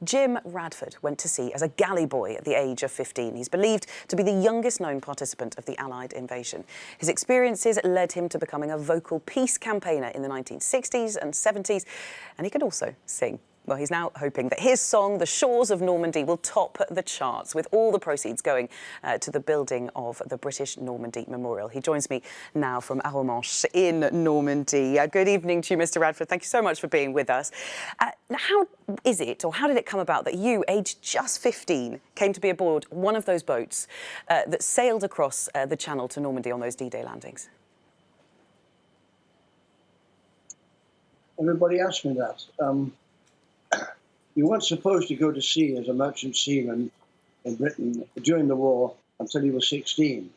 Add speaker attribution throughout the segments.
Speaker 1: Jim Radford went to sea as a galley boy at the age of 15. He's believed to be the youngest known participant of the Allied invasion. His experiences led him to becoming a vocal peace campaigner in the 1960s and 70s, and he could also sing. Well, he's now hoping that his song, The Shores of Normandy, will top the charts, with all the proceeds going to the building of the British Normandy Memorial. He joins me now from Arromanches in Normandy. Good evening to you, Mr. Radford. Thank you so much for being with us. How is it, or how did it come about that you, aged just 15, came to be aboard one of those boats that sailed across the Channel to Normandy on those D-Day landings?
Speaker 2: Everybody asks me that. You weren't supposed to go to sea as a merchant seaman in Britain during the war until you were 16.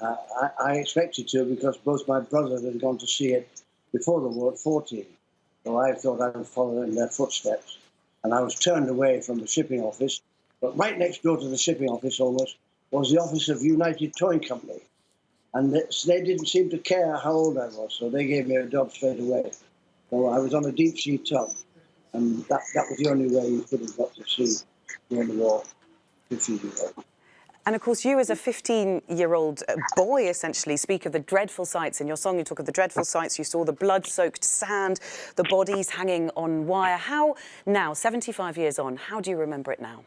Speaker 2: I expected to because both my brothers had gone to sea it before the war at 14. So I thought I would follow in their footsteps. And I was turned away from the shipping office. But right next door to the shipping office almost was the office of United Towing Company. And they didn't seem to care how old I was, so they gave me a job straight away. So I was on a deep sea tug. And that was the only way you could have got to sea during the war, 15 years old.
Speaker 1: And of course, you as a 15-year-old boy, essentially, speak of the dreadful sights. In your song, you talk of the dreadful sights. You saw the blood-soaked sand, the bodies hanging on wire. How now, 75 years on, how do you remember it now?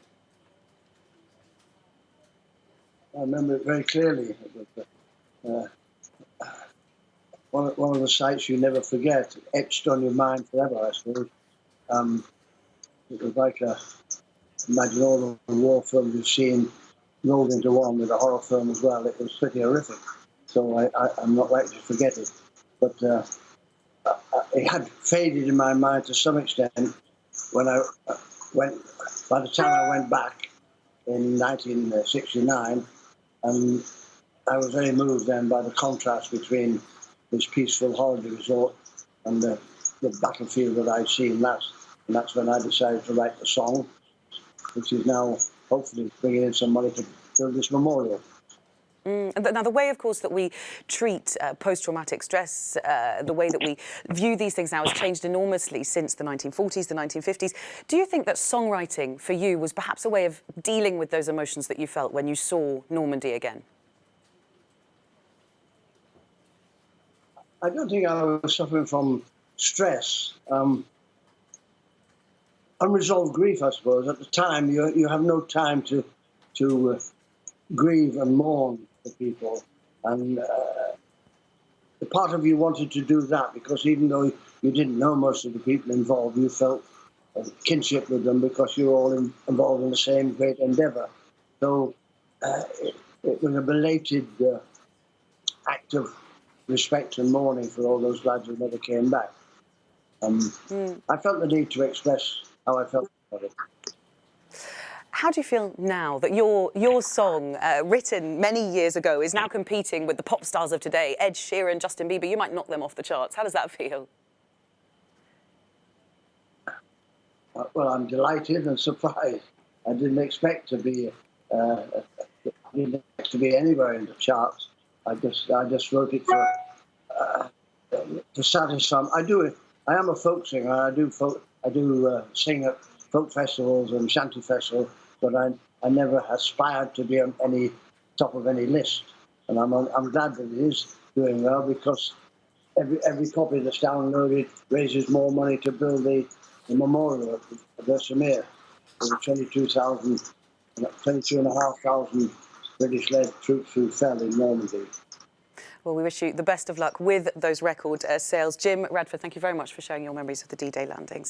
Speaker 2: I remember it very clearly. One of the sights you never forget, etched on your mind forever, I suppose. It was like imagine all the war films you've seen rolled into one with a horror film as well. It was pretty horrific. So I'm not likely to forget it. But it had faded in my mind to some extent when by the time I went back in 1969, and I was very moved then by the contrast between this peaceful holiday resort and the battlefield that I'd seen last. And that's when I decided to write the song, which is now hopefully bringing in some money to build this memorial.
Speaker 1: Now, the way, of course, that we treat post-traumatic stress, the way that we view these things now has changed enormously since the 1940s, the 1950s. Do you think that songwriting for you was perhaps a way of dealing with those emotions that you felt when you saw Normandy again?
Speaker 2: I don't think I was suffering from stress. Unresolved grief, I suppose. At the time, you have no time to grieve and mourn for people, and the part of you wanted to do that because even though you didn't know most of the people involved, you felt kinship with them because you were all involved in the same great endeavour. So it was a belated act of respect and mourning for all those lads who never came back. I felt the need to express how I felt about it.
Speaker 1: How do you feel now that your song, written many years ago, is now competing with the pop stars of today, Ed Sheeran, Justin Bieber? You might knock them off the charts. How does that feel?
Speaker 2: Well, I'm delighted and surprised. I didn't expect to be anywhere in the charts. I just wrote it to satisfy. I am a folk singer. I do sing at folk festivals and shanty festivals, but I never aspired to be on any top of any list. And I'm glad that it is doing well because every copy that's downloaded raises more money to build the memorial at Versailles for the 22,500 British-led troops who fell in Normandy.
Speaker 1: Well, we wish you the best of luck with those record sales. Jim Radford, thank you very much for sharing your memories of the D-Day landings.